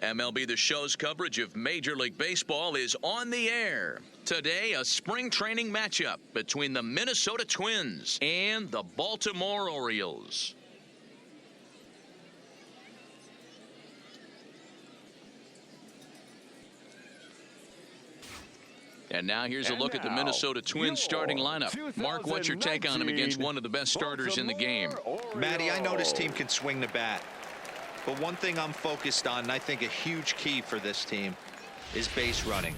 MLB The Show's coverage of Major League Baseball is on the air. Today, a spring training matchup between the Minnesota Twins and the Baltimore Orioles. And now here's a look at the Minnesota Twins starting lineup. Mark, what's your take on him against one of the best starters in the game? Matty, I know this team can swing the bat. But one thing I'm focused on, and I think a huge key for this team, is base running.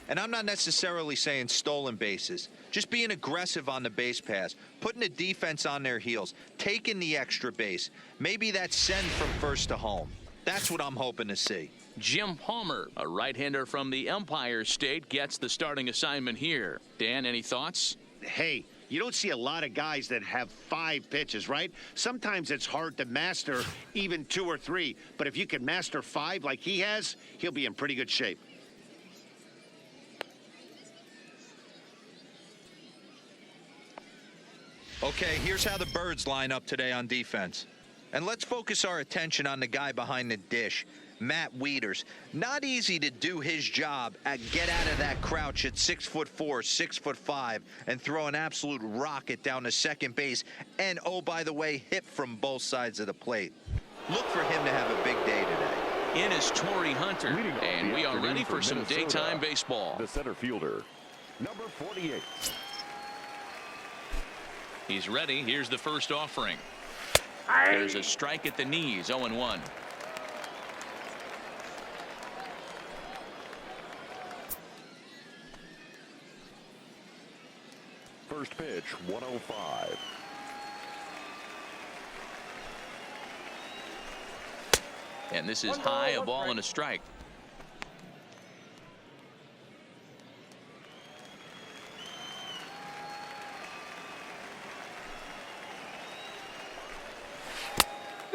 And I'm not necessarily saying stolen bases. Just being aggressive on the base pass, putting the defense on their heels, taking the extra base. Maybe that send from first to home. That's what I'm hoping to see. Jim Palmer, a right-hander from the Empire State, gets the starting assignment here. Dan, any thoughts? Hey, you don't see a lot of guys that have 5 pitches, right? Sometimes it's hard to master even 2 or 3. But if you can master 5 like he has, he'll be in pretty good shape. Okay, here's how the Birds line up today on defense. And let's focus our attention on the guy behind the dish, Matt Wieters. Not easy to do his job at get out of that crouch at 6'4", 6'5", and throw an absolute rocket down to second base. And, oh, by the way, hit from both sides of the plate. Look for him to have a big day today. In is Torrey Hunter, and we are ready for some daytime baseball. The center fielder, number 48. He's ready. Here's the first offering. There's a strike at the knees, 0-1. First pitch, 105. And this is high, a ball and a strike.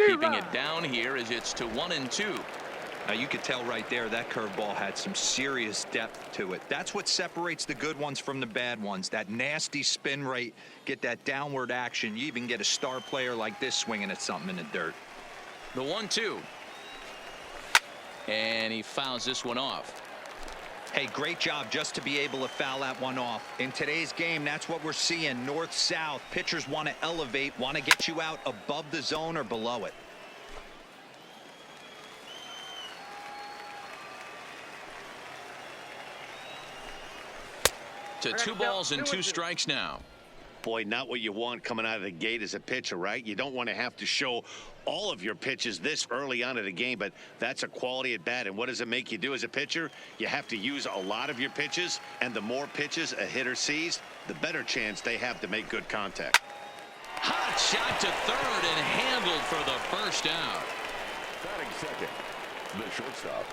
Keeping it down here as it's to 1-2. Now you could tell right there that curveball had some serious depth to it. That's what separates the good ones from the bad ones. That nasty spin rate, get that downward action. You even get a star player like this swinging at something in the dirt. The 1-2. And he fouls this one off. Hey, great job just to be able to foul that one off. In today's game, that's what we're seeing. North-south. Pitchers want to elevate, want to get you out above the zone or below it. To 2 balls and 2 strikes now. Boy, not what you want coming out of the gate as a pitcher, right? You don't want to have to show all of your pitches this early on in the game, but that's a quality at bat. And what does it make you do as a pitcher? You have to use a lot of your pitches, and the more pitches a hitter sees, the better chance they have to make good contact. Hot shot to third and handled for the first out. Batting second, the shortstop,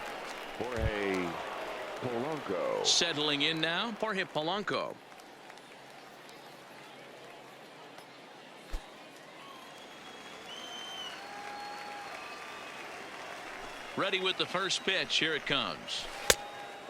Jorge Polanco. Settling in now, Jorge Polanco. Ready with the first pitch. Here it comes.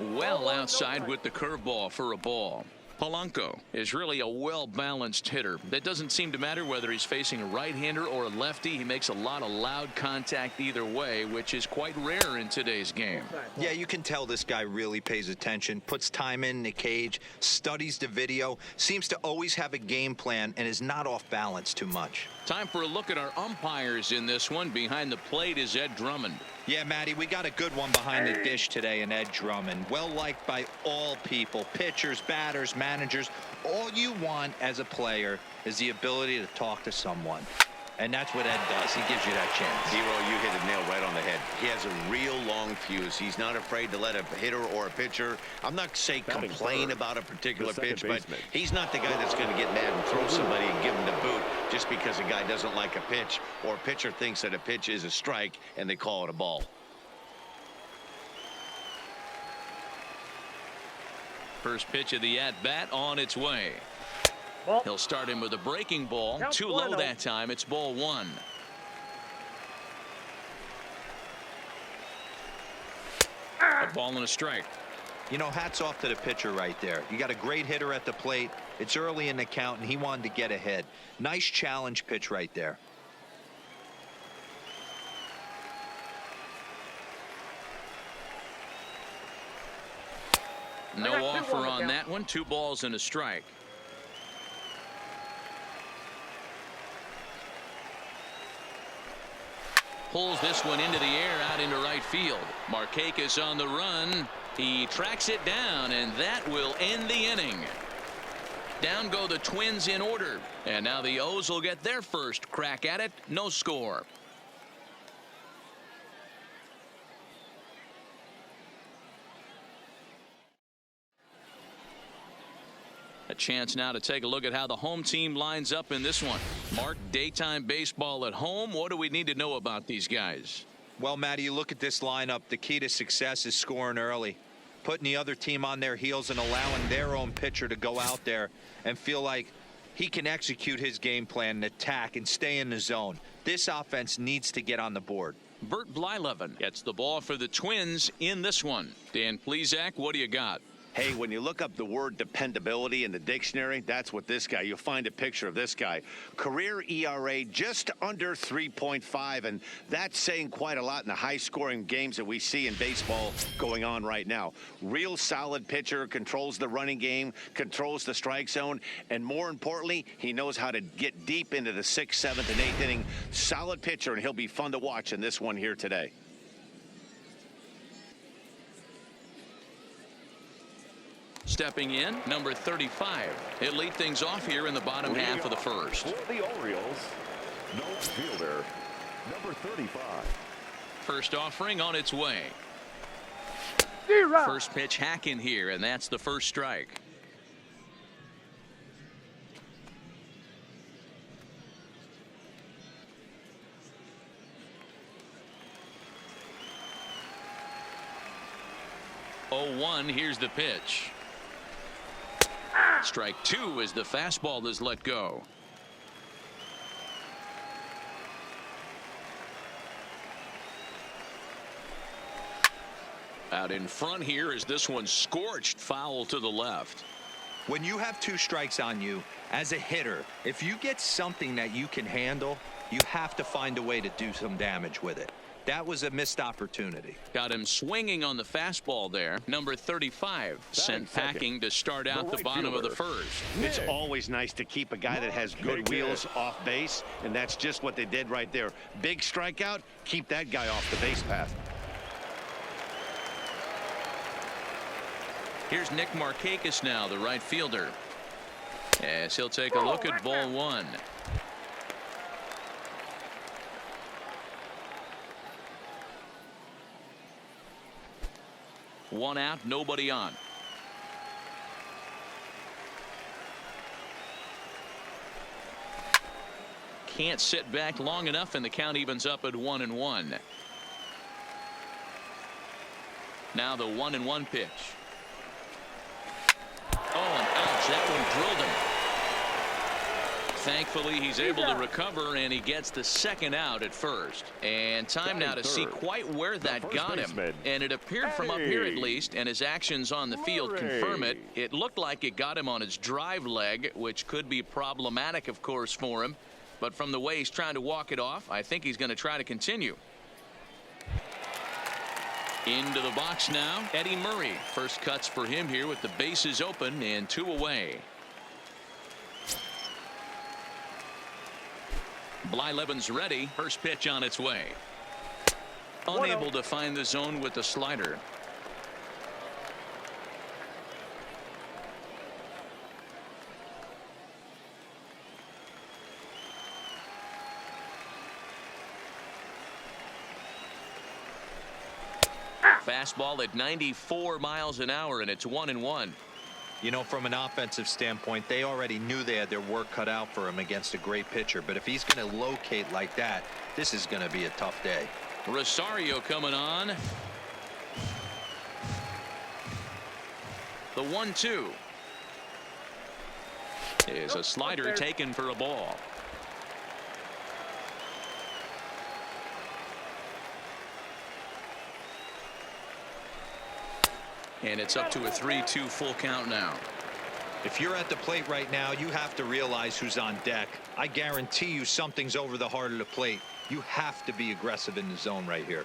Well outside with the curveball for a ball. Polanco is really a well-balanced hitter. That doesn't seem to matter whether he's facing a right-hander or a lefty. He makes a lot of loud contact either way, which is quite rare in today's game. Yeah, you can tell this guy really pays attention, puts time in the cage, studies the video, seems to always have a game plan, and is not off balance too much. Time for a look at our umpires in this one. Behind the plate is Ed Drummond. Yeah, Matty, we got a good one behind the dish today in Ed Drummond. Well-liked by all people, pitchers, batters, managers. All you want as a player is the ability to talk to someone. And that's what Ed does. He gives you that chance. Zero, you hit the nail right on the head. He has a real long fuse. He's not afraid to let a hitter or a pitcher, I'm not saying complain about a particular pitch, but he's not the guy that's going to get mad and throw somebody and give him the boot just because a guy doesn't like a pitch or a pitcher thinks that a pitch is a strike and they call it a ball. First pitch of the at-bat on its way. He'll start him with a breaking ball. Too low that time. It's ball 1. A ball and a strike. You know, hats off to the pitcher right there. You got a great hitter at the plate. It's early in the count, and he wanted to get ahead. Nice challenge pitch right there. No offer on that one. 2 balls and a strike. Pulls this one into the air out into right field. Markakis on the run. He tracks it down, and that will end the inning. Down go the Twins in order, and now the O's will get their first crack at it. No score. A chance now to take a look at how the home team lines up in this one. Mark, daytime baseball at home. What do we need to know about these guys? Well, Matty, you look at this lineup. The key to success is scoring early, putting the other team on their heels and allowing their own pitcher to go out there and feel like he can execute his game plan and attack and stay in the zone. This offense needs to get on the board. Bert Blyleven gets the ball for the Twins in this one. Dan Plesac, what do you got? Hey, when you look up the word dependability in the dictionary, that's what this guy, you'll find a picture of this guy. Career ERA just under 3.5, and that's saying quite a lot in the high-scoring games that we see in baseball going on right now. Real solid pitcher, controls the running game, controls the strike zone, and more importantly, he knows how to get deep into the 6th, 7th, and 8th inning. Solid pitcher, and he'll be fun to watch in this one here today. Stepping in, number 35. He'll lead things off here in the bottom half of the first. For the Orioles, no fielder, number 35. First offering on its way. First pitch hack in here, and that's the first strike. Oh, 1, here's the pitch. Strike 2 as the fastball is let go. Out in front here is this one scorched foul to the left. When you have 2 strikes on you as a hitter, if you get something that you can handle, you have to find a way to do some damage with it. That was a missed opportunity. Got him swinging on the fastball there. Number 35 sent packing to start out the bottom of the first. It's always nice to keep a guy that has good wheels off base, and that's just what they did right there. Big strikeout, keep that guy off the base path. Here's Nick Markakis now, the right fielder, as he'll take a look at ball 1. One out, nobody on. Can't sit back long enough, and the count evens up at 1-1. Now the 1-1 pitch. Oh, and ouch, that one drilled him. Thankfully, he's able to recover, and he gets the second out at first. And time now to see quite where that got him. And it appeared from up here at least, and his actions on the field confirm it. It looked like it got him on his drive leg, which could be problematic, of course, for him. But from the way he's trying to walk it off, I think he's going to try to continue. Into the box now, Eddie Murray. First cuts for him here with the bases open and 2 away. Blyleven's ready. First pitch on its way. Unable to find the zone with the slider. Fastball at 94 miles an hour, and it's 1-1. You know, from an offensive standpoint, they already knew they had their work cut out for him against a great pitcher. But if he's going to locate like that, this is going to be a tough day. Rosario coming on. The 1-2 is a slider taken for a ball. And it's up to a 3-2 full count now. If you're at the plate right now, you have to realize who's on deck. I guarantee you something's over the heart of the plate. You have to be aggressive in the zone right here.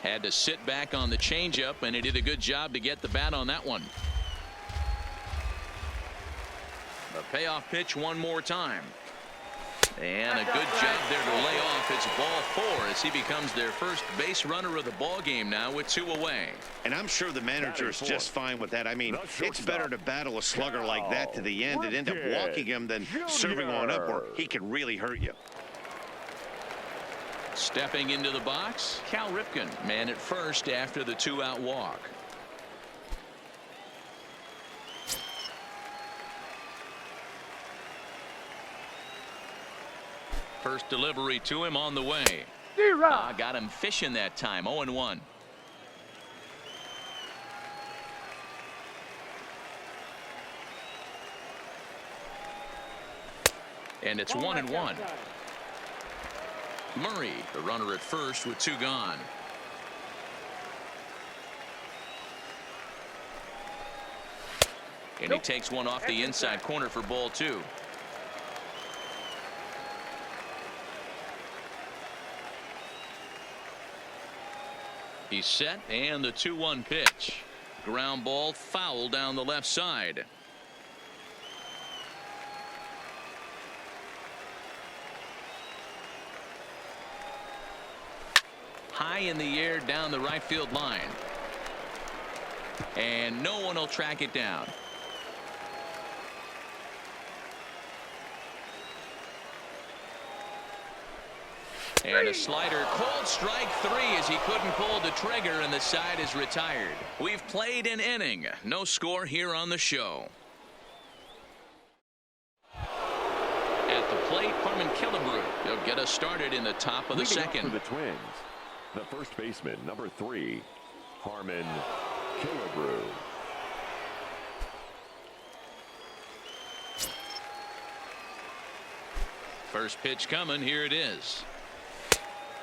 Had to sit back on the changeup, and he did a good job to get the bat on that one. The payoff pitch one more time. And a good job there to lay off. It's ball 4 as he becomes their first base runner of the ball game now with 2 away. And I'm sure the manager is just fine with that. I mean, it's better to battle a slugger like that to the end and end up walking him than serving on up where he can really hurt you. Stepping into the box, Cal Ripken, man at first after the 2-out walk. First delivery to him on the way. Got him fishing that time. 0-1. And it's 1-1. Murray, the runner at first with 2 gone. And he takes one off the inside corner for ball 2. He's set, and the 2-1 pitch. Ground ball foul down the left side. High in the air down the right field line. And no one will track it down. And a slider, called strike 3 as he couldn't pull the trigger, and the side is retired. We've played an inning. No score here on the show. At the plate, Harmon Killebrew. He'll get us started in the top of the second. For the Twins, the first baseman, number 3, Harmon Killebrew. First pitch coming. Here it is.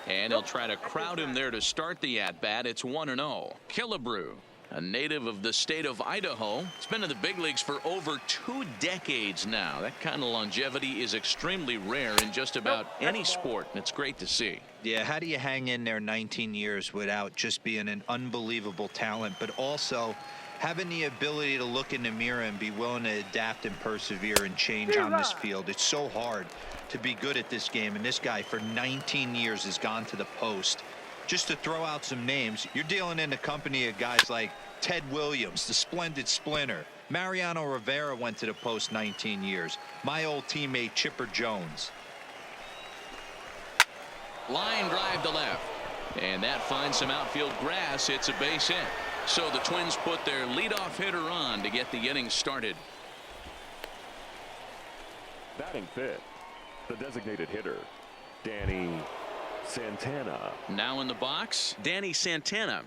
And he'll try to crowd him there to start the at-bat. It's 1-0. Killebrew, a native of the state of Idaho. He's been in the big leagues for over 2 decades now. That kind of longevity is extremely rare in just about any sport, and it's great to see. Yeah, how do you hang in there 19 years without just being an unbelievable talent, but also having the ability to look in the mirror and be willing to adapt and persevere and change on this field? It's so hard to be good at this game, and this guy for 19 years has gone to the post. Just to throw out some names, you're dealing in the company of guys like Ted Williams, the splendid splinter. Mariano Rivera went to the post 19 years. My old teammate Chipper Jones. Line drive to left, and that finds some outfield grass. It's a base hit. So the Twins put their leadoff hitter on to get the inning started. Batting fifth, the designated hitter, Danny Santana. Now in the box, Danny Santana.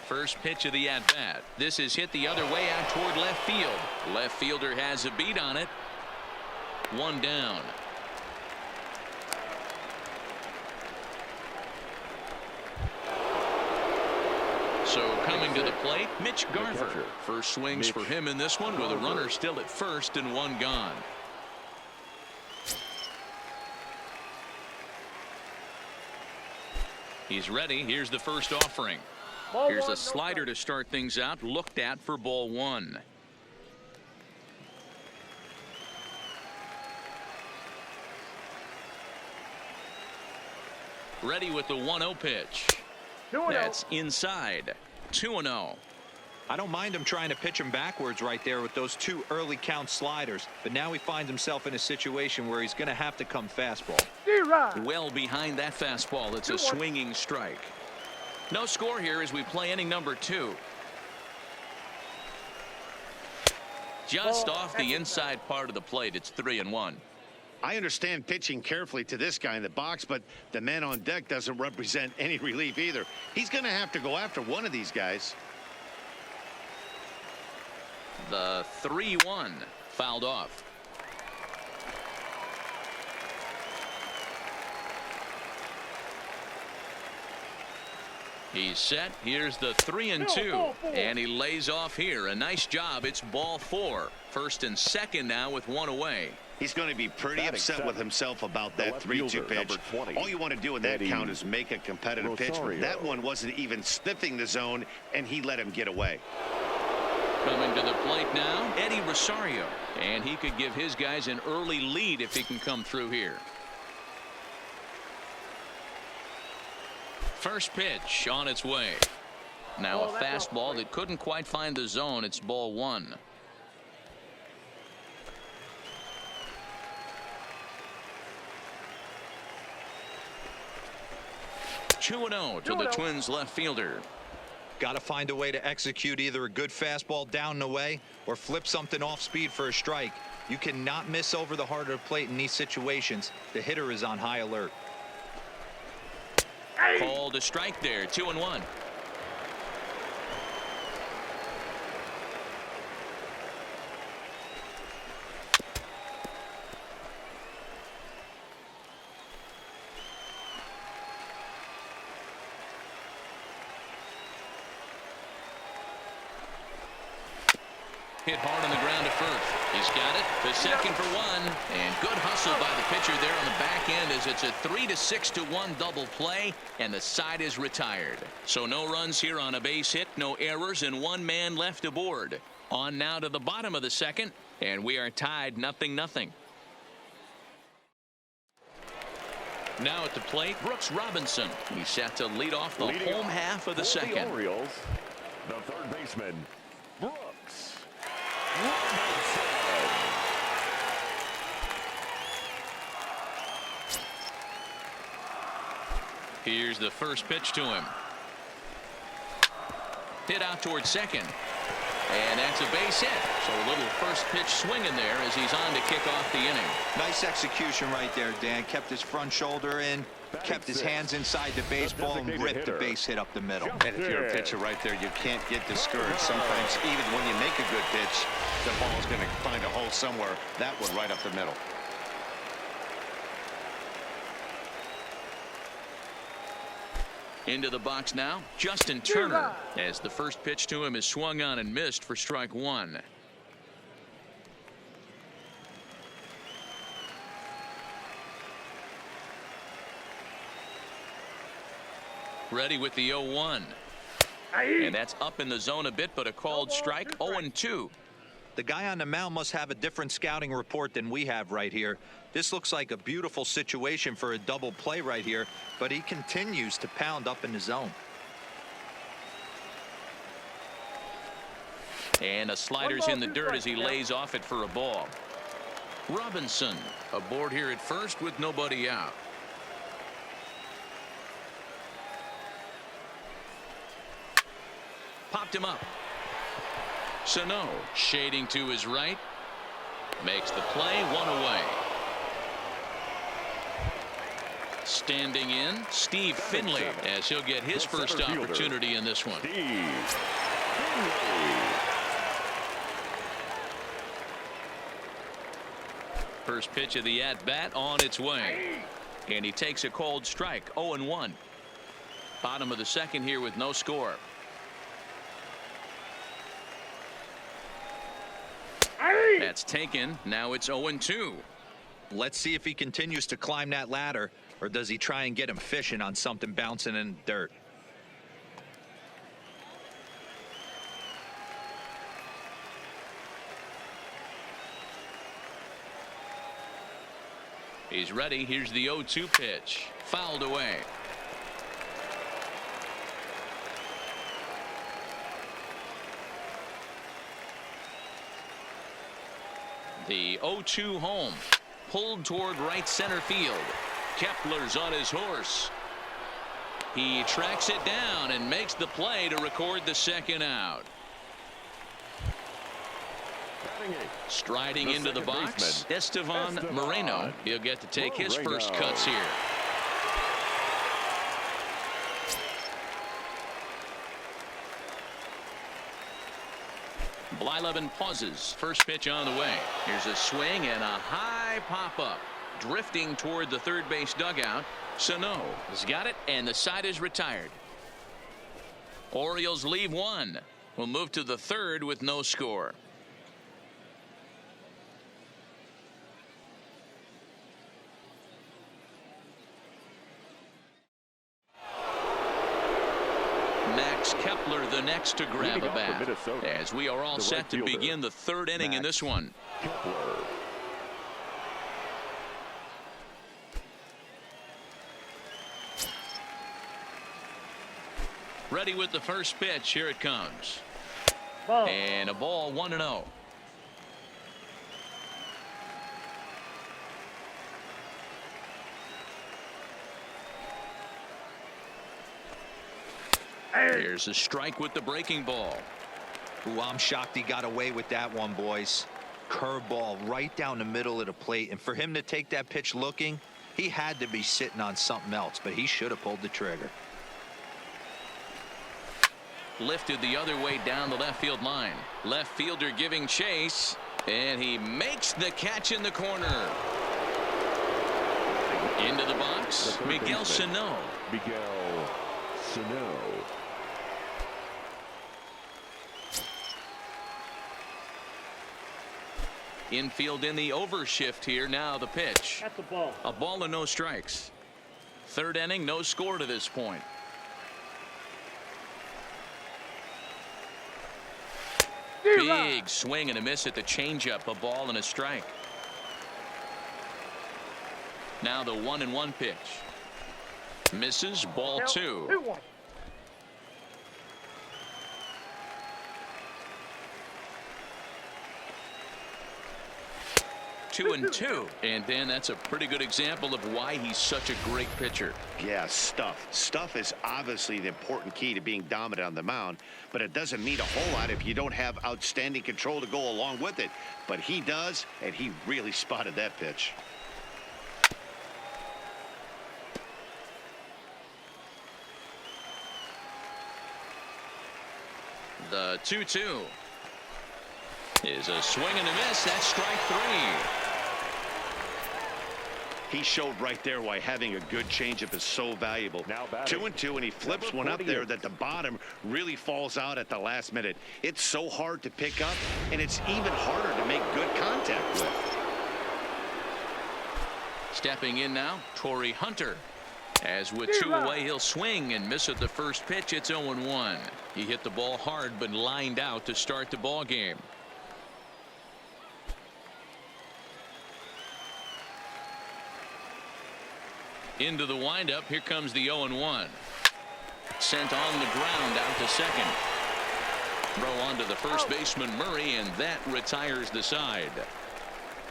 First pitch of the at-bat. This is hit the other way out toward left field. Left fielder has a beat on it. 1 down. So coming to the plate, Mitch Garver. First swings for him in this one with a runner still at first and 1 gone. He's ready. Here's the first offering. Here's a slider to start things out, looked at for ball 1. Ready with the 1-0 pitch. That's inside. 2-0. I don't mind him trying to pitch him backwards right there with those 2 early count sliders, but now he finds himself in a situation where he's going to have to come fastball. Well behind that fastball. It's a swinging strike. No score here as we play inning number 2. Just off the inside part of the plate. It's 3-1. I understand pitching carefully to this guy in the box, but the man on deck doesn't represent any relief either. He's going to have to go after one of these guys. The 3-1 fouled off. He's set. Here's the 3-2. And he lays off here. A nice job. It's ball 4. First and second now with one away. He's going to be pretty upset with himself about that 3-2 pitch. All you want to do in that count is make a competitive pitch. But that one wasn't even sniffing the zone, and he let him get away. Coming to the plate now, Eddie Rosario. And he could give his guys an early lead if he can come through here. First pitch on its way. Now a fastball that couldn't quite find the zone. It's ball 1. Two and 0 to the Twins left fielder. Got to find a way to execute either a good fastball down and away or flip something off speed for a strike. You cannot miss over the heart of the plate in these situations. The hitter is on high alert. Called a strike there. 2-1. Hit hard on the ground to first. He's got it to second for 1. And good hustle by the pitcher there on the back end as it's a 3-6-1 double play, and the side is retired. So no runs here on a base hit, no errors, and 1 man left aboard. On now to the bottom of the second, and we are tied 0-0. Now at the plate, Brooks Robinson. He's set to lead off the home half of the second. The Orioles, the third baseman, Brooks. Here's the first pitch to him. Hit out towards second. And that's a base hit. So a little first pitch swing in there as he's on to kick off the inning. Nice execution right there, Dan. Kept his front shoulder in, kept his hands inside the baseball, and ripped the base hit up the middle. And if you're a pitcher right there, you can't get discouraged. Sometimes even when you make a good pitch, the ball's going to find a hole somewhere. That one right up the middle. Into the box now, Justin Turner, as the first pitch to him is swung on and missed for strike 1. Ready with the 0-1. And that's up in the zone a bit, but a called strike. 0-2. The guy on the mound must have a different scouting report than we have right here. This looks like a beautiful situation for a double play right here, but he continues to pound up in the zone. And a slider's in the dirt as he lays off it for a ball. Robinson aboard here at first with nobody out. Popped him up. Sano shading to his right. Makes the play, 1 away. Standing in, Steve Finley, as he'll get his first opportunity in this one. Steve Finley. First pitch of the at-bat on its way. And he takes a called strike. 0-1. Bottom of the second here with no score. That's taken. Now it's 0-2. Let's see if he continues to climb that ladder, or does he try and get him fishing on something bouncing in the dirt. He's ready. Here's the 0-2 pitch. Fouled away. The 0-2 home. Pulled toward right center field. Kepler's on his horse. He tracks it down and makes the play to record the second out. Striding into the box, Estevan Moreno. He'll get to take his first cuts here. Blyleven pauses. First pitch on the way. Here's a swing and a high pop-up. Drifting toward the third base dugout. Sano has got it, and the side is retired. Orioles leave one. We'll move to the third with no score. Max Kepler the next to grab a bat, as we are all set to begin the third inning in this one. Kepler. Ready with the first pitch. Here it comes. And a ball, 1-0. Here's a strike with the breaking ball. Ooh, I'm shocked he got away with that one, boys. Curveball right down the middle of the plate, and for him to take that pitch looking, he had to be sitting on something else, but he should have pulled the trigger. Lifted the other way down the left field line. Left fielder giving chase, and he makes the catch in the corner. Into the box, Miguel Sano. Miguel Sano. Infield in the overshift here. Now the pitch. That's a ball. A ball and no strikes. Third inning, no score to this point. Big swing and a miss at the changeup. A ball and a strike. Now the 1-1 pitch. Misses. Ball 2. 2-2, and then that's a pretty good example of why he's such a great pitcher. Yeah, stuff is obviously the important key to being dominant on the mound, but it doesn't mean a whole lot if you don't have outstanding control to go along with it. But he does, and he really spotted that pitch. The 2-2 is a swing and a miss. That's strike 3. He showed right there why having a good changeup is so valuable. Now batting. 2-2, and he flips one up there that the bottom really falls out at the last minute. It's so hard to pick up, and it's even harder to make good contact with. Stepping in now, Torrey Hunter. As with 2 away, he'll swing and miss at the first pitch. It's 0-1. He hit the ball hard but lined out to start the ball game. Into the windup. Here comes the 0-1. Sent on the ground out to second. Throw on to the first baseman Murray, and that retires the side.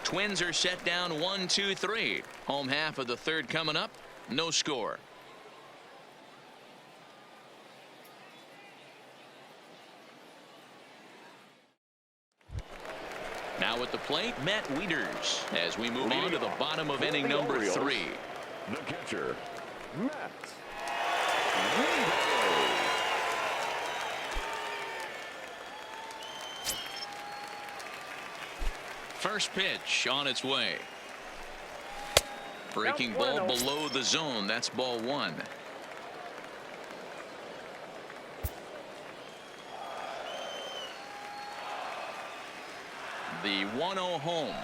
Twins are set down 1-2-3. Home half of the third coming up. No score. Now at the plate, Matt Wieters, as we move on to the bottom of inning number 3. The catcher, Matt Wieters. First pitch on its way. Breaking ball below the zone. That's ball 1. The 1-0 home.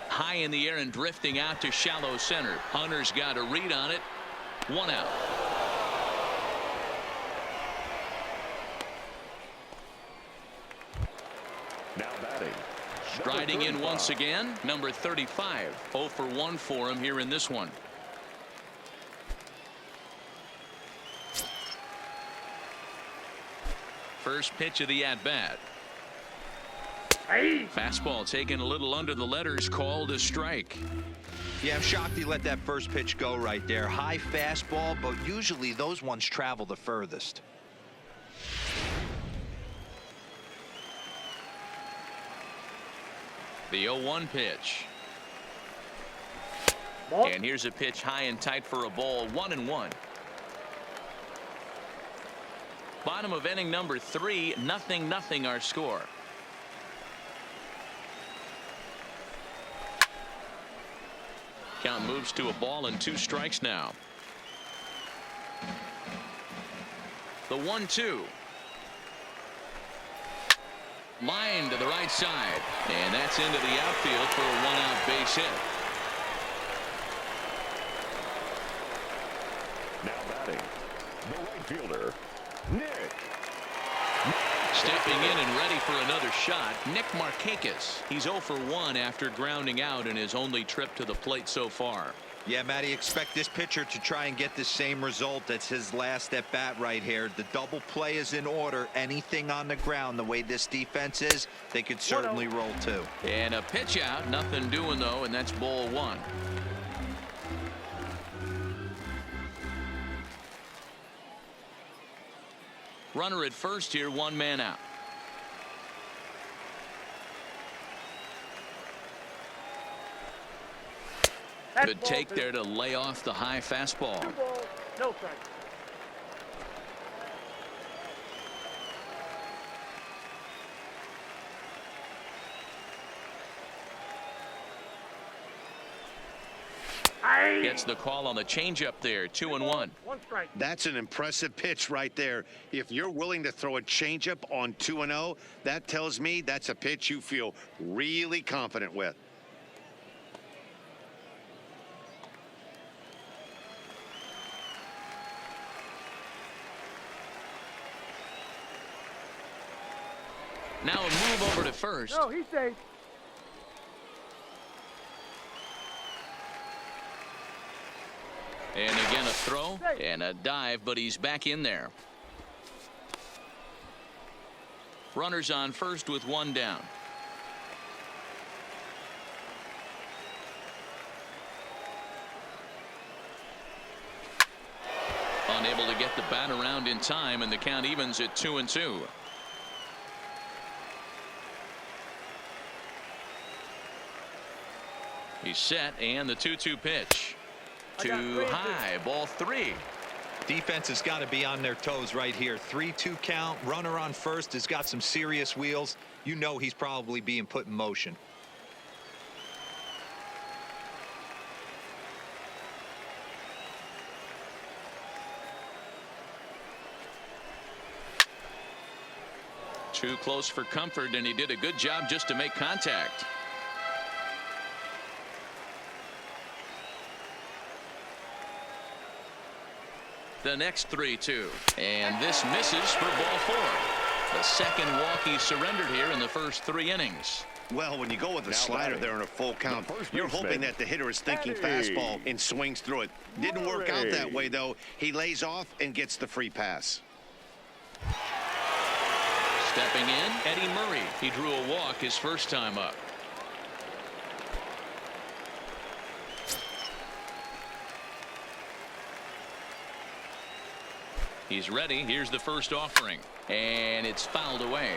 High in the air and drifting out to shallow center. Hunter's got a read on it. 1 out. Now batting. Striding in once again, number 35. 0 for 1 for him here in this one. First pitch of the at-bat. Fastball taken a little under the letters, called a strike. Yeah, I'm shocked he let that first pitch go right there. High fastball, but usually those ones travel the furthest. The 0-1 pitch. And here's a pitch high and tight for a ball. 1-1. Bottom of inning number 3. 0-0 our score. Count moves to a ball and 2 strikes now. The 1-2. Line to the right side. And that's into the outfield for a one-out base hit. Now batting, the right fielder, Nick. Stepping in and ready for another shot, Nick Markakis. He's 0 for 1 after grounding out in his only trip to the plate so far. Yeah, Matty, expect this pitcher to try and get the same result. That's his last at bat right here. The double play is in order. Anything on the ground, the way this defense is, they could certainly roll too. And a pitch out, nothing doing though, and that's ball 1. Runner at first here, 1 man out. Good take there to lay off the high fastball. 2 balls, no strike. Gets the call on the changeup there. 2-1. 1 strike. That's an impressive pitch right there. If you're willing to throw a changeup on 2-0, that tells me that's a pitch you feel really confident with. Now a move over to first. No, he's safe. And again a throw and a dive, but he's back in there. Runners on first with 1 down. Unable to get the bat around in time, and the count evens at 2-2. He's set, and the 2-2 pitch. Too high, ball 3. Defense has got to be on their toes right here. 3-2 count. Runner on first has got some serious wheels. You know he's probably being put in motion. Too close for comfort, and he did a good job just to make contact. The next 3-2, and this misses for ball 4. The second walk he surrendered here in the first 3 innings. Well, when you go with a slider there in a full count, you're hoping that the hitter is thinking fastball and swings through it. Didn't work out that way, though. He lays off and gets the free pass. Stepping in, Eddie Murray. He drew a walk his first time up. He's ready. Here's the first offering, and it's fouled away.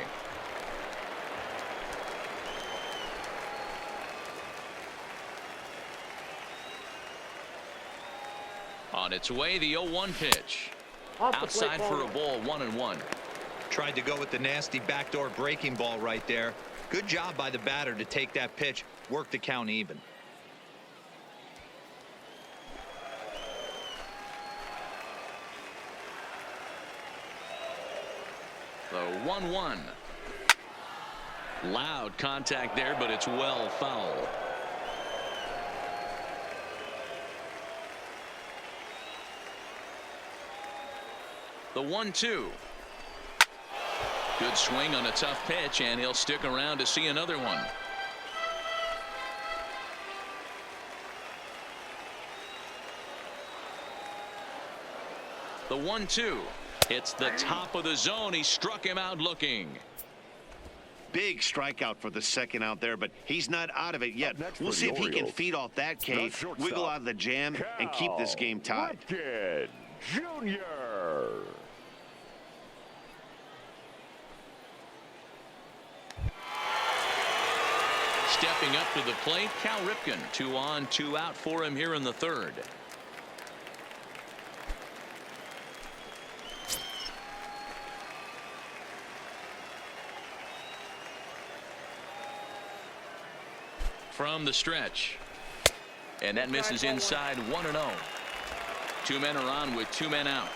On its way, the 0-1 pitch. Outside for a ball, 1-1. Tried to go with the nasty backdoor breaking ball right there. Good job by the batter to take that pitch, work the count even. The 1-1. Loud contact there, but it's well foul. The 1-2. Good swing on a tough pitch, and he'll stick around to see another one. The 1-2. Hits the top of the zone. He struck him out looking. Big strikeout for the second out there, but he's not out of it yet. We'll see if he can feed off that K, wiggle out of the jam, and keep this game tied. Jr. Stepping up to the plate, Cal Ripken. 2 on, 2 out for him here in the third. From the stretch, and that misses inside. 1-0. 2 men are on with 2 men out.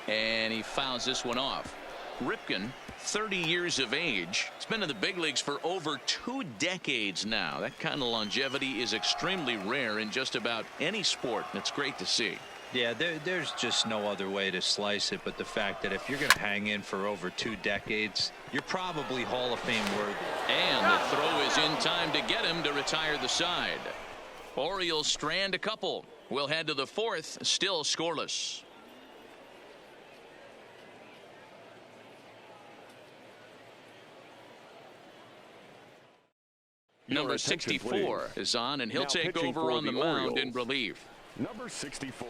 And he fouls this one off. Ripken, 30 years of age. He's been in the big leagues for over 2 decades now. That kind of longevity is extremely rare in just about any sport. That's great to see. Yeah, there's just no other way to slice it but the fact that if you're going to hang in for over 2 decades, you're probably Hall of Fame worthy. And the throw is in time to get him to retire the side. Orioles strand a couple. We'll head to the 4th, still scoreless. Number 64 is on, and he'll take over on the mound in relief. Number 64.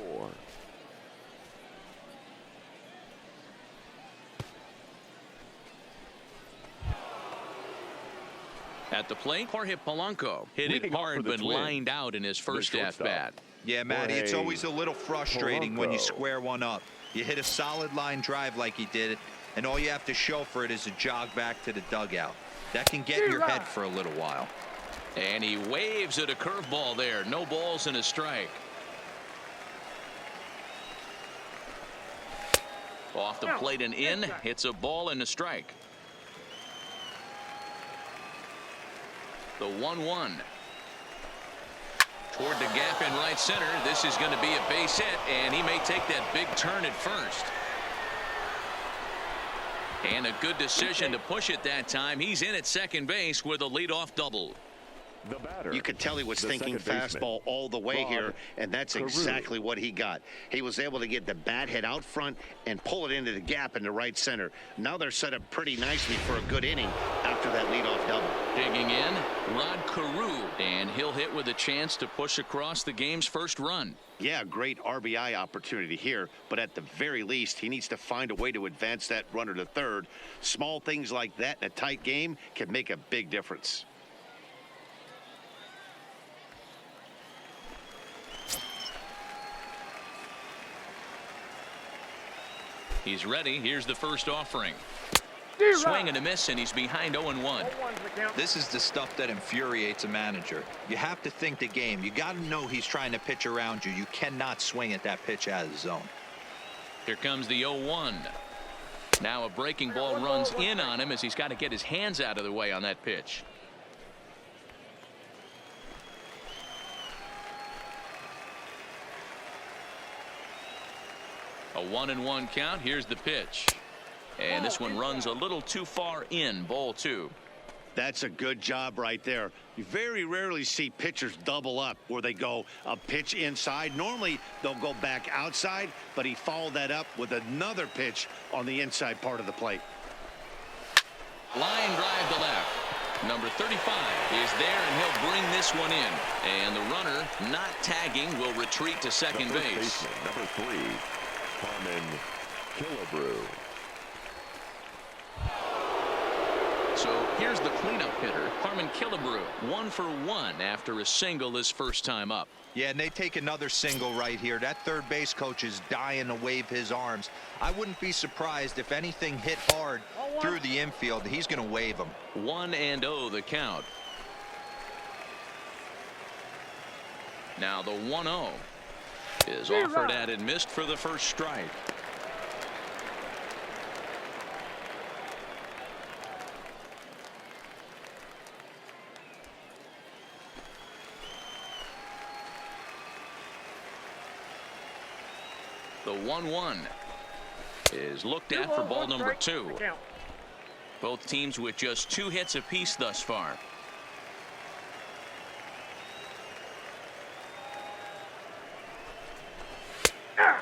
At the plate, Jorge Polanco hit it hard but lined out in his first at-bat. Yeah, Matty, it's always a little frustrating when you square one up. You hit a solid line drive like he did, and all you have to show for it is a jog back to the dugout. That can get in your head for a little while. And he waves at a curveball there. No balls and a strike. Off the plate and in. Hits a ball and a strike. The 1-1. Toward the gap in right center. This is going to be a base hit, and he may take that big turn at first. And a good decision to push it that time. He's in at second base with a leadoff double. The batter, you could tell he was thinking fastball all the way here, and that's exactly what he got. He was able to get the bat head out front and pull it into the gap in the right center. Now they're set up pretty nicely for a good inning after that leadoff double. Digging in, Rod Carew, and he'll hit with a chance to push across the game's first run. Yeah, great RBI opportunity here, but at the very least, he needs to find a way to advance that runner to third. Small things like that in a tight game can make a big difference. He's ready. Here's the first offering. Swing and a miss, and he's behind 0-1. This is the stuff that infuriates a manager. You have to think the game. You got to know he's trying to pitch around you. You cannot swing at that pitch out of the zone. Here comes the 0-1. Now a breaking ball runs in on him as he's got to get his hands out of the way on that pitch. A 1-1 count. Here's the pitch. And this one runs a little too far in. Ball 2. That's a good job right there. You very rarely see pitchers double up where they go a pitch inside. Normally they'll go back outside, but he followed that up with another pitch on the inside part of the plate. Line drive to left. Number 35 is there, and he'll bring this one in. And the runner, not tagging, will retreat to second base. Number 3. Harmon Killebrew. So here's the cleanup hitter, Harmon Killebrew, 1 for 1 after a single his first time up. Yeah, and they take another single right here. That third base coach is dying to wave his arms. I wouldn't be surprised if anything hit hard through the infield. He's going to wave them. 1-0 the count. Now the 1-0 is offered at and missed for the first strike. The 1-1 is looked at for ball number 2. Both teams with just 2 hits apiece thus far.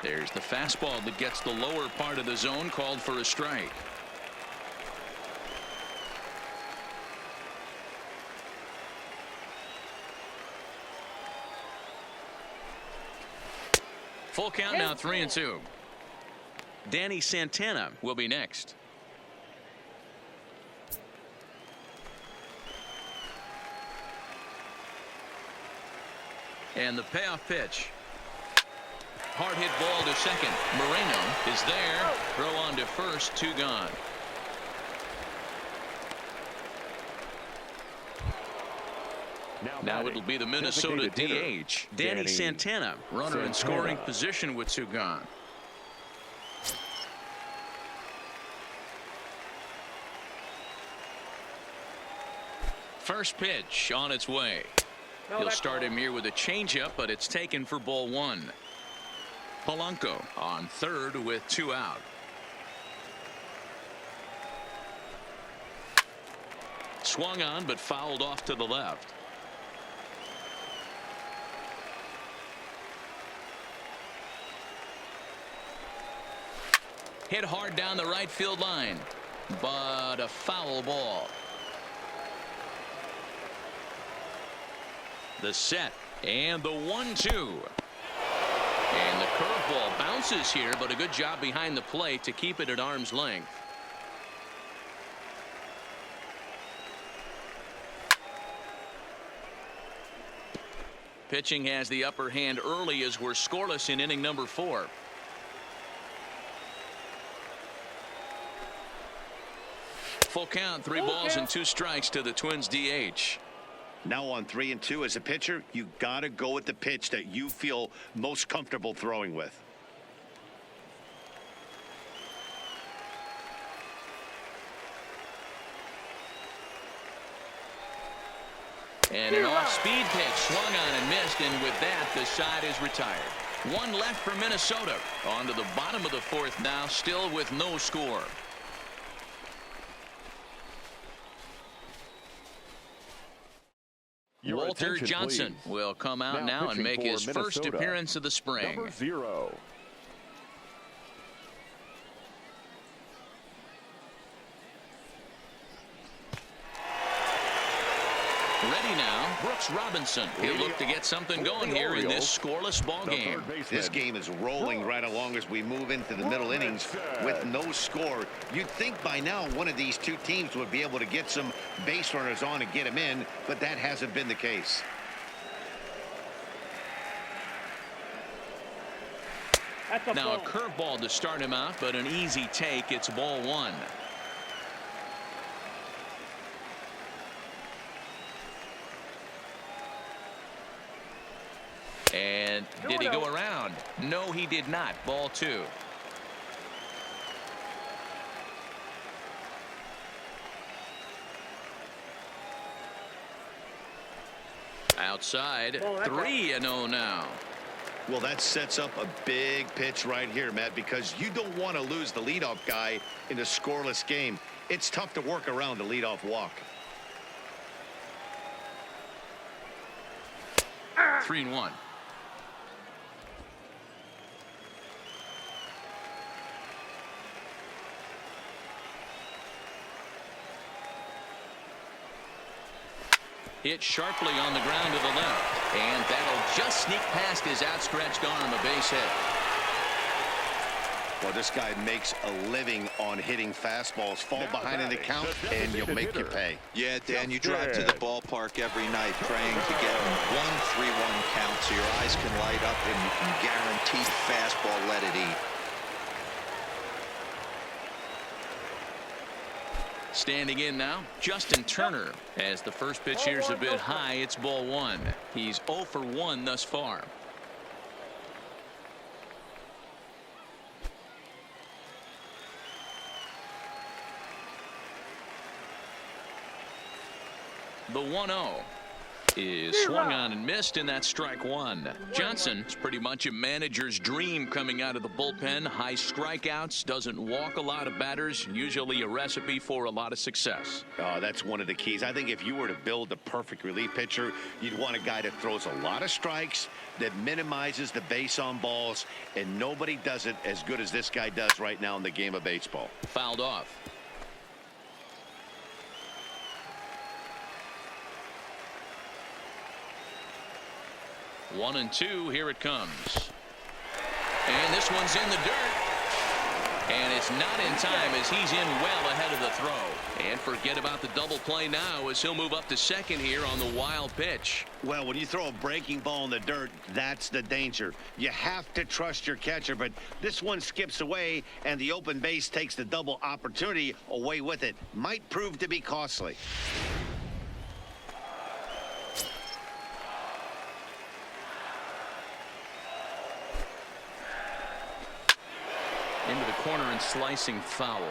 There's the fastball that gets the lower part of the zone, called for a strike. Full count now, 3-2. Danny Santana will be next. And the payoff pitch. Hard hit ball to second. Moreno is there. Throw on to first. 2 gone. Now it'll be the Minnesota DH, Danny Santana, runner in scoring position with 2 gone. First pitch on its way. He'll start him here with a changeup, but it's taken for ball one. Polanco on third with 2 out. Swung on, but fouled off to the left. Hit hard down the right field line, but a foul ball. The set and the 1-2. And the curveball bounces here, but a good job behind the plate to keep it at arm's length. Pitching has the upper hand early as we're scoreless in inning number 4. Full count, 3 balls and 2 strikes to the Twins DH. Now on 3-2 as a pitcher, you got to go with the pitch that you feel most comfortable throwing with. And an off-speed pitch swung on and missed, and with that, the side is retired. 1 left for Minnesota. On to the bottom of the 4th now, still with no score. Walter Johnson will come out now and make his first appearance of the spring. Number 0. Ready now, Brooks Robinson. He'll look to get something going here in this scoreless ball game. This game is rolling right along as we move into the middle innings with no score. You'd think by now one of these two teams would be able to get some base runners on and get them in, but that hasn't been the case. Now a curveball to start him out, but an easy take. It's ball 1. And did he go around? No, he did not. Ball 2. Outside, 3-0 now. Well, that sets up a big pitch right here, Matt, because you don't want to lose the leadoff guy in a scoreless game. It's tough to work around the leadoff walk. 3-1. Hit sharply on the ground to the left, and that'll just sneak past his outstretched arm, a base hit. Well, this guy makes a living on hitting fastballs. Fall behind in the count, and you'll make your pay. Yeah, Dan, you drive to the ballpark every night praying to get a 1-3-1 count so your eyes can light up and you can guarantee fastball let it eat. Standing in now, Justin Turner. As the first pitch here's a bit high, it's ball 1. He's 0 for 1 thus far. The 1-0 is swung on and missed, and that's strike 1. Johnson is pretty much a manager's dream coming out of the bullpen. High strikeouts, doesn't walk a lot of batters, usually a recipe for a lot of success. That's one of the keys. I think if you were to build the perfect relief pitcher, you'd want a guy that throws a lot of strikes, that minimizes the base on balls, and nobody does it as good as this guy does right now in the game of baseball. Fouled off. One and 2, here it comes. And this one's in the dirt. And it's not in time as he's in well ahead of the throw. And forget about the double play now as he'll move up to second here on the wild pitch. Well, when you throw a breaking ball in the dirt, that's the danger. You have to trust your catcher, but this one skips away and the open base takes the double opportunity away with it. Might prove to be costly. Into the corner and slicing foul.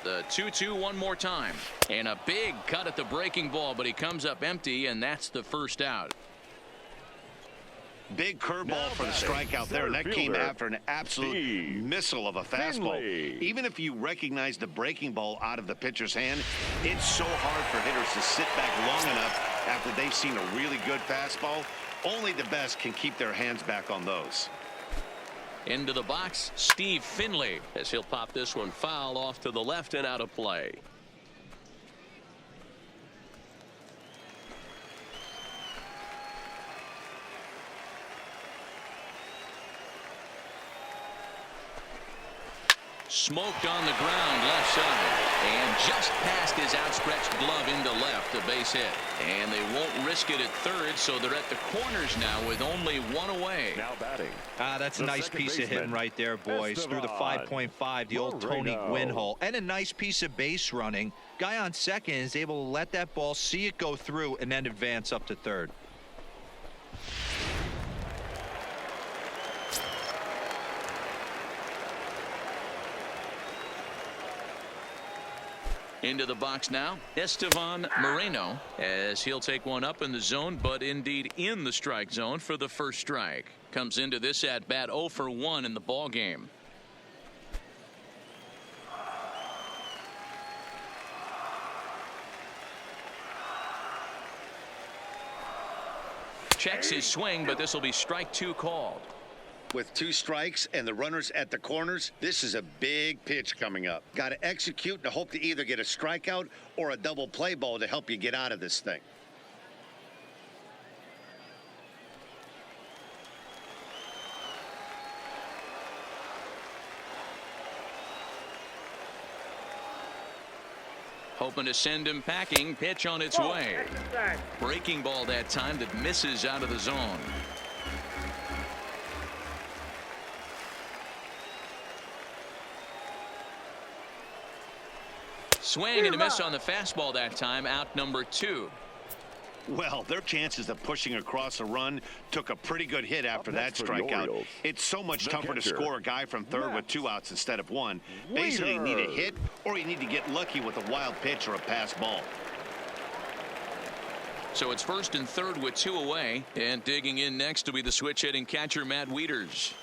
The 2-2 one more time. And a big cut at the breaking ball, but he comes up empty, and that's the first out. Big curveball for the strikeout there, and that came after an absolute missile of a fastball. Even if you recognize the breaking ball out of the pitcher's hand, it's so hard for hitters to sit back long enough after they've seen a really good fastball. Only the best can keep their hands back on those. Into the box, Steve Finley, as he'll pop this one foul off to the left and out of play. Smoked on the ground left side, and just past his outstretched glove into left, a base hit. And they won't risk it at third, so they're at the corners now with only one away. Now batting. That's a nice piece of hitting right there, boys. Through the 5.5, the old Tony Gwynn hole. And a nice piece of base running. Guy on second is able to let that ball, see it go through, and then advance up to third. Into the box now, Estevan Moreno, as he'll take one up in the zone, but indeed in the strike zone for the first strike. Comes into this at bat 0 for 1 in the ball game. Checks his swing, but this will be strike 2 called. With 2 strikes and the runners at the corners, this is a big pitch coming up. Got to execute and hope to either get a strikeout or a double play ball to help you get out of this thing. Hoping to send him packing. Pitch on its way. Breaking ball that time that misses out of the zone. Swing and a miss on the fastball that time. Out number 2. Well, their chances of pushing across a run took a pretty good hit after that strikeout. It's so much tougher to score a guy from third with 2 outs instead of 1. Basically, you need a hit or you need to get lucky with a wild pitch or a pass ball. So it's first and third with 2 away, and digging in next will be the switch hitting catcher Matt Wieters.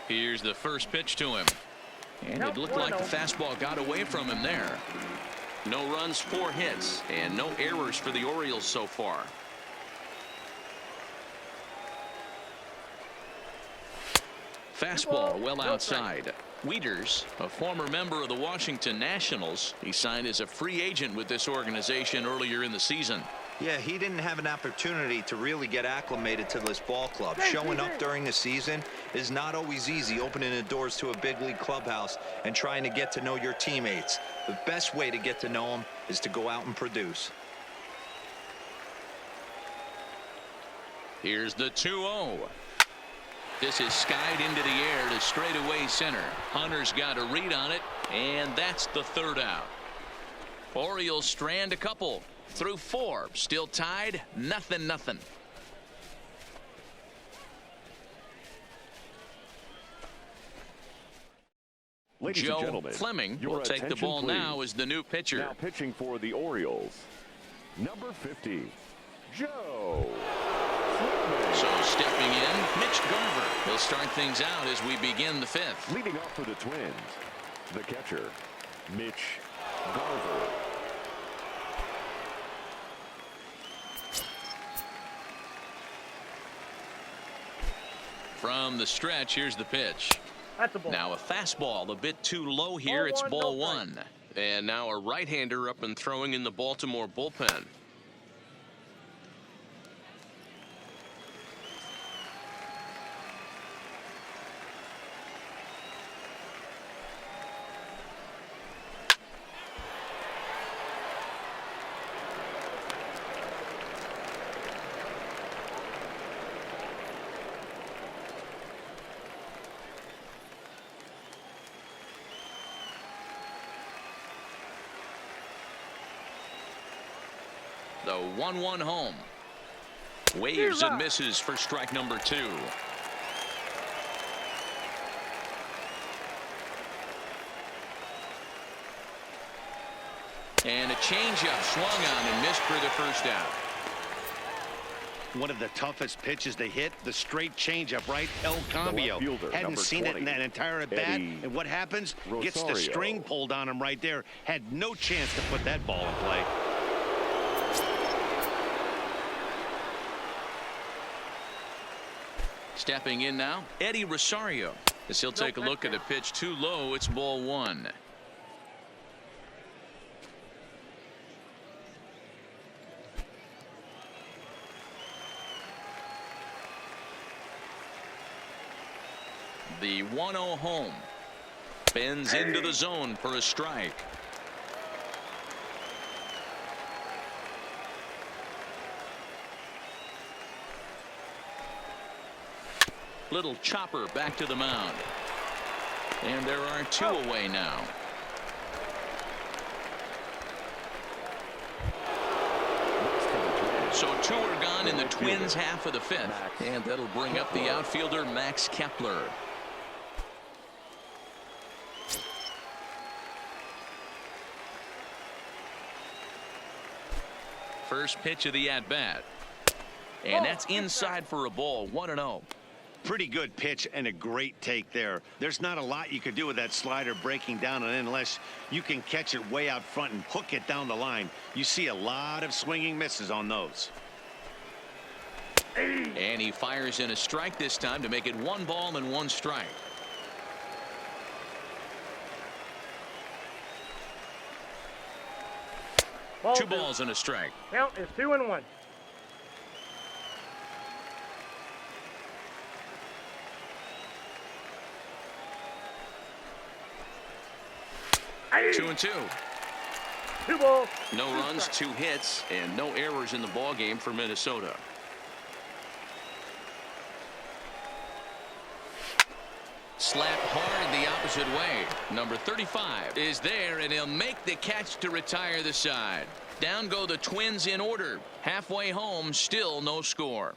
Here's the first pitch to him. And it looked like the fastball got away from him there. No runs, 4 hits, and no errors for the Orioles so far. Fastball well outside. Wieters, a former member of the Washington Nationals, he signed as a free agent with this organization earlier in the season. Yeah, he didn't have an opportunity to really get acclimated to this ball club. Showing up during the season is not always easy, opening the doors to a big league clubhouse and trying to get to know your teammates. The best way to get to know them is to go out and produce. Here's the 2-0. This is skied into the air to straightaway center. Hunter's got a read on it, and that's the third out. Orioles strand a couple. Through 4, still tied, 0-0. Ladies Joe and gentlemen, Fleming your will take the attention, ball please. now as the new pitcher. Now pitching for the Orioles, number 50, Joe Fleming. So stepping in, Mitch Garver. He'll start things out as we begin the 5th. Leading off for the Twins, the catcher, Mitch Garver. From the stretch, here's the pitch. That's a ball. Now a fastball a bit too low here. It's ball 1. And now a right-hander up and throwing in the Baltimore bullpen. The 1-1 home. Waves and misses for strike number 2. And a changeup swung on and missed for the first out. One of the toughest pitches to hit, the straight changeup, right? El Cambio. Hadn't seen it in that entire at bat. And what happens? Gets the string pulled on him right there. Had no chance to put that ball in play. Stepping in now, Eddie Rosario. As he'll take a look at a pitch too low, it's ball one. The 1-0 home. Bends into the zone for a strike. Little chopper back to the mound. And there are two away now. So two are gone in the Twins' half of the fifth. And that'll bring up the outfielder Max Kepler. First pitch of the at-bat. And that's inside for a ball. 1-0. Pretty good pitch and a great take there. There's not a lot you could do with that slider breaking down and in unless you can catch it way out front and hook it down the line. You see a lot of swinging misses on those. And he fires in a strike this time to make it 1 ball and 1 strike. Two balls and a strike. Count is 2-1. Two and two. 2 balls. No runs, 2 hits, and no errors in the ball game for Minnesota. Slapped hard the opposite way. Number 35 is there, and he'll make the catch to retire the side. Down go the Twins in order. Halfway home, still no score.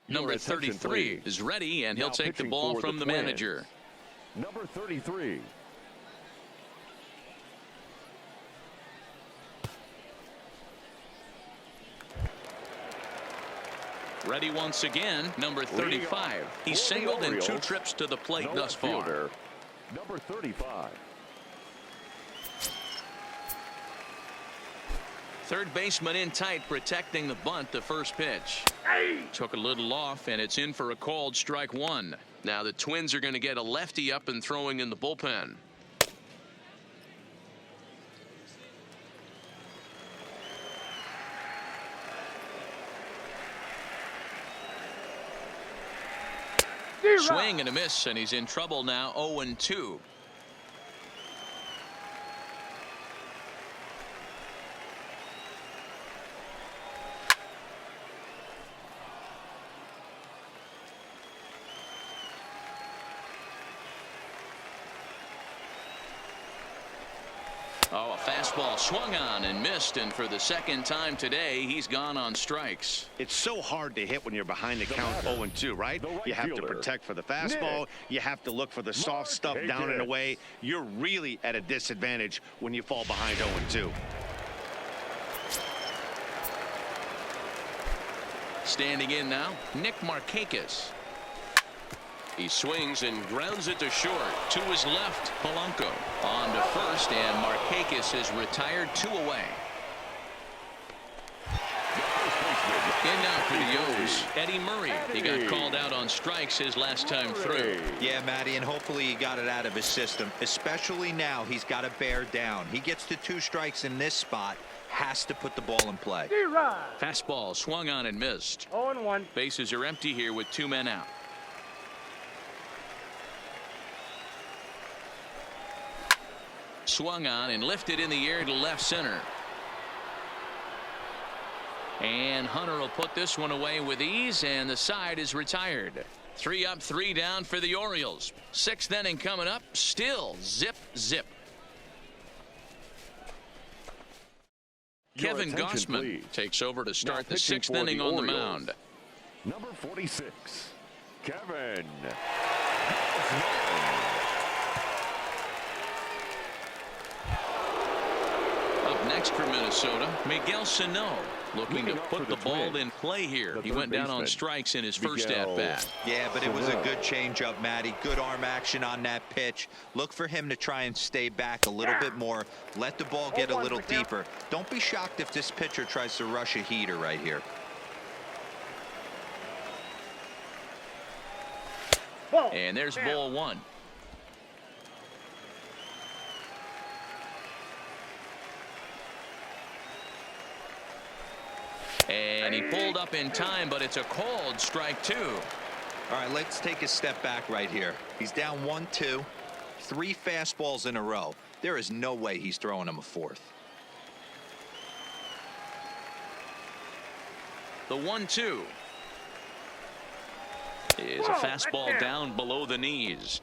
Number 33 is ready, and he'll take the ball from the manager. Number 33. Ready once again, number 35. He's singled in 2 trips to the plate thus far. Number 35. Third baseman in tight, protecting the bunt. The first pitch took a little off, and it's in for a called strike 1. Now the Twins are going to get a lefty up and throwing in the bullpen. Swing and a miss, and he's in trouble now. 0-2. Oh, a fastball swung on and missed, and for the second time today, he's gone on strikes. It's so hard to hit when you're behind the count 0-2, right? You have to protect for the fastball. You have to look for the soft stuff down and away. You're really at a disadvantage when you fall behind 0-2. Standing in now, Nick Markakis. He swings and grounds it to short. To his left, Polanco. On to first, and Markakis is retired, 2 away. In now for the O's, Eddie Murray. He got called out on strikes his last time through. Yeah, Matty, and hopefully he got it out of his system. Especially now, he's got to bear down. He gets to 2 strikes in this spot. Has to put the ball in play. Fastball swung on and missed. 0-1. Bases are empty here with 2 men out. Swung on and lifted in the air to left center. And Hunter will put this one away with ease, and the side is retired. 3 up, 3 down for the Orioles. 6th inning coming up. Still zip, zip. Kevin Gossman takes over to start the 6th inning on the mound. Number 46. Kevin. Up next for Minnesota, Miguel Sano looking to put the ball in play here. He went down on strikes in his first at-bat. Yeah, but it was a good changeup, Matty. Good arm action on that pitch. Look for him to try and stay back a little bit more. Let the ball get a little deeper. Don't be shocked if this pitcher tries to rush a heater right here. And there's ball one. And he pulled up in time, but it's a called strike two. All right, let's take a step back right here. He's down 1-2, 3 fastballs in a row. There is no way he's throwing him a fourth. The 1-2 is a fastball down below the knees.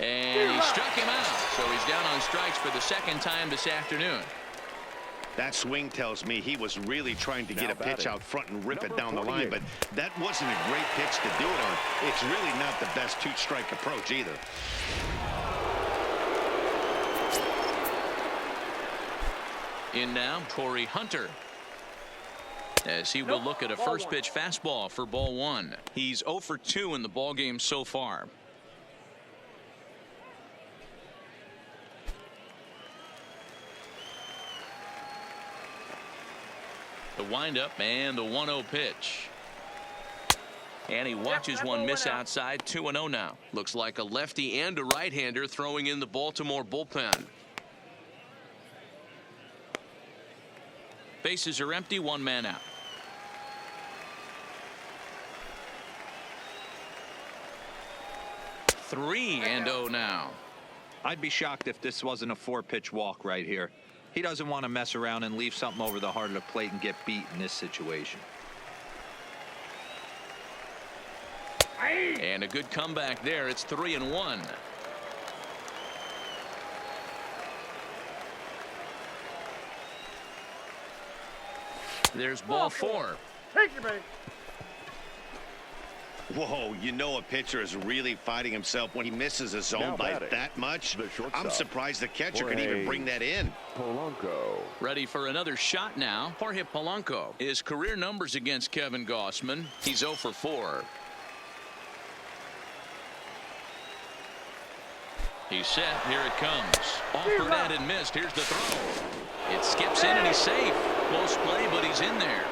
And he struck him out, so he's down on strikes for the second time this afternoon. That swing tells me he was really trying to get a pitch out front and rip it down the line, but that wasn't a great pitch to do it on. It's really not the best 2-strike approach either. In now, Torrey Hunter, as he will look at a first pitch fastball for ball one. He's 0 for 2 in the ball game so far. The windup and the 1-0 pitch. And he watches one miss outside. 2-0 now. Looks like a lefty and a right-hander throwing in the Baltimore bullpen. Bases are empty, 1 man out. Three and 0 now. I'd be shocked if this wasn't a 4-pitch walk right here. He doesn't want to mess around and leave something over the heart of the plate and get beat in this situation. And a good comeback there. It's 3-1. There's ball 4. Take it, baby. Whoa, you know a pitcher is really fighting himself when he misses a zone by that much. I'm surprised the catcher can even bring that in. Polanco. Ready for another shot now. Jorge Polanco. His career numbers against Kevin Gausman. He's 0 for 4. He's set. Here it comes. Offered at and missed. Here's the throw. It skips in and he's safe. Close play, but he's in there.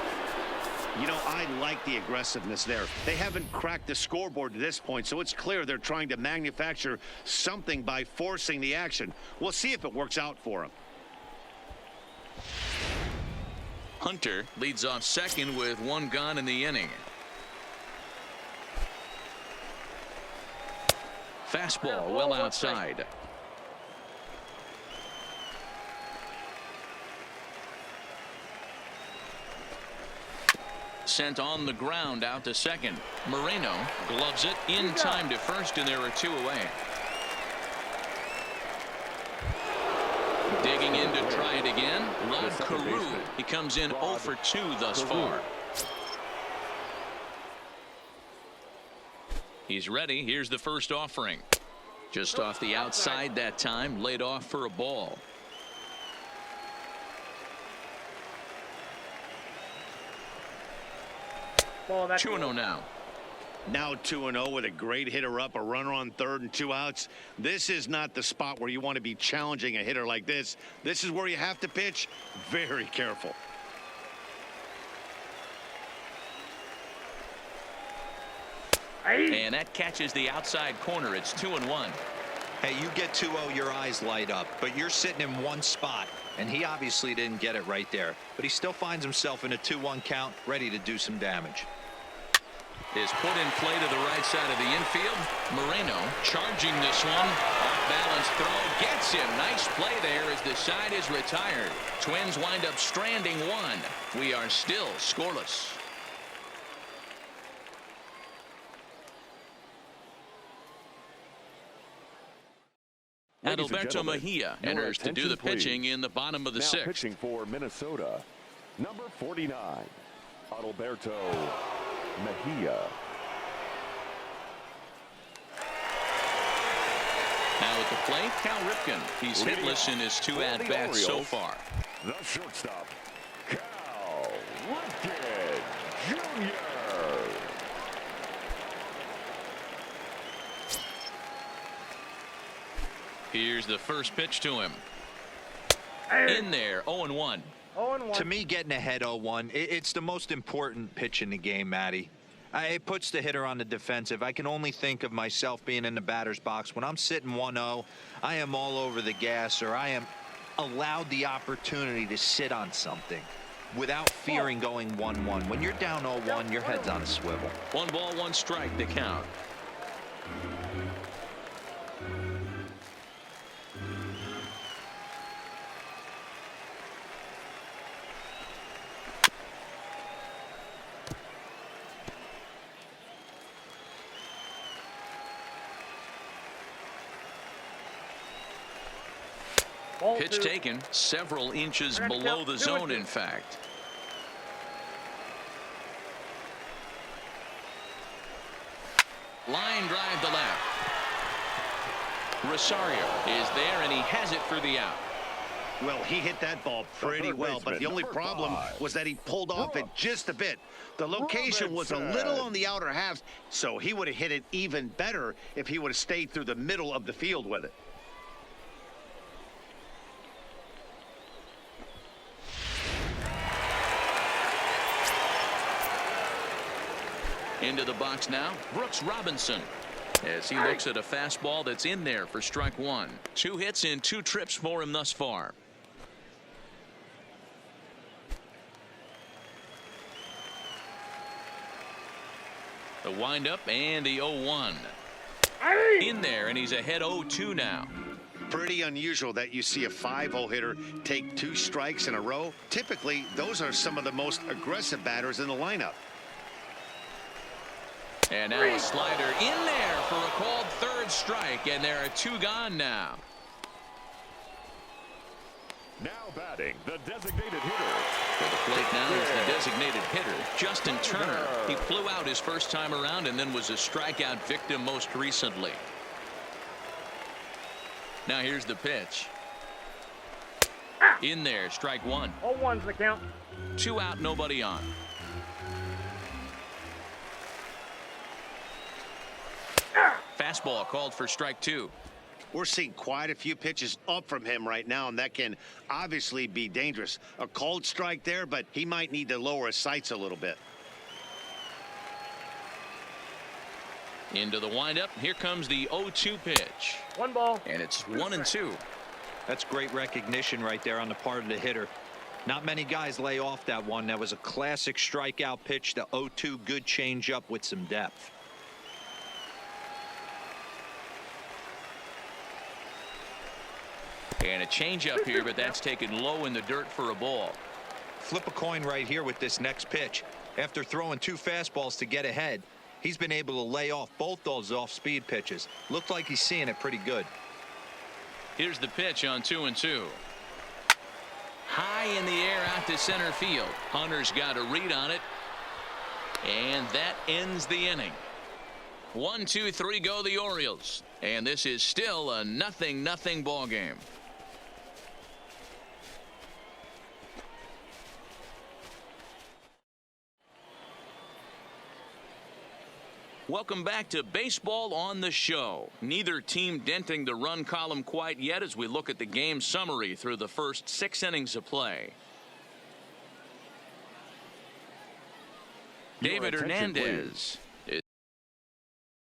You know, I like the aggressiveness there. They haven't cracked the scoreboard to this point, so it's clear they're trying to manufacture something by forcing the action. We'll see if it works out for them. Hunter leads off second with 1 gone in the inning. Fastball well outside. Sent on the ground out to second. Moreno gloves it in time to first, and there are 2 away. Digging in to try it again. Rod Carew. He comes in 0 for 2 thus far. He's ready. Here's the first offering. Just off the outside that time. Laid off for a ball. 2-0 now. Now 2-0 with a great hitter up, a runner on third and 2 outs. This is not the spot where you want to be challenging a hitter like this. This is where you have to pitch very careful. And that catches the outside corner. It's 2-1. Hey, you get 2-0, your eyes light up, but you're sitting in one spot, and he obviously didn't get it right there. But he still finds himself in a 2-1 count, ready to do some damage. Is put in play to the right side of the infield. Moreno charging this one. Off-balance throw. Gets him. Nice play there as the side is retired. Twins wind up stranding 1. We are still scoreless. Alberto Mejia enters to do the pitching in the bottom of the sixth. Pitching for Minnesota, number 49, Alberto Mejia. Now at the plate, Cal Ripken. He's hitless in his 2 at-bats so far. The shortstop, Cal Ripken Jr. Here's the first pitch to him. In there, 0-1. 0-1. To me, getting ahead 0-1, it's the most important pitch in the game, Matty. It puts the hitter on the defensive. I can only think of myself being in the batter's box. When I'm sitting 1-0, I am all over the gas, or I am allowed the opportunity to sit on something without fearing going 1-1. When you're down 0-1, your head's on a swivel. 1 ball, 1 strike, the count. Pitch taken several inches below the zone, in fact. Line drive to left. Rosario is there, and he has it for the out. Well, he hit that ball pretty well, but the only problem was that he pulled off it just a bit. The location was a little on the outer half, so he would have hit it even better if he would have stayed through the middle of the field with it. Into the box now, Brooks Robinson, as he looks at a fastball that's in there for strike 1. 2 hits in 2 trips for him thus far. The windup and the 0-1. In there, and he's ahead 0-2 now. Pretty unusual that you see a 5-0 hitter take 2 strikes in a row. Typically, those are some of the most aggressive batters in the lineup. And now a slider in there for a called 3rd strike, and there are 2 gone now. Now batting, the designated hitter. For the plate now is the designated hitter, Justin Turner. He flew out his first time around and then was a strikeout victim most recently. Now here's the pitch. In there, strike 1. 0-1's the count. 2 out, nobody on. Fastball called for strike 2. We're seeing quite a few pitches up from him right now, and that can obviously be dangerous. A called strike there, but he might need to lower his sights a little bit. Into the windup. Here comes the 0-2 pitch. 1 ball. And it's 1-2. That's great recognition right there on the part of the hitter. Not many guys lay off that one. That was a classic strikeout pitch. The 0-2, good changeup with some depth. And a changeup here, but that's taken low in the dirt for a ball. Flip a coin right here with this next pitch. After throwing 2 fastballs to get ahead, he's been able to lay off both those off-speed pitches. Looked like he's seeing it pretty good. Here's the pitch on 2-2. High in the air out to center field. Hunter's got a read on it. And that ends the inning. 1, 2, 3 go the Orioles. And this is still a 0-0 ball game. Welcome back to Baseball on the Show. Neither team denting the run column quite yet as we look at the game summary through the first 6 innings of play. David Hernandez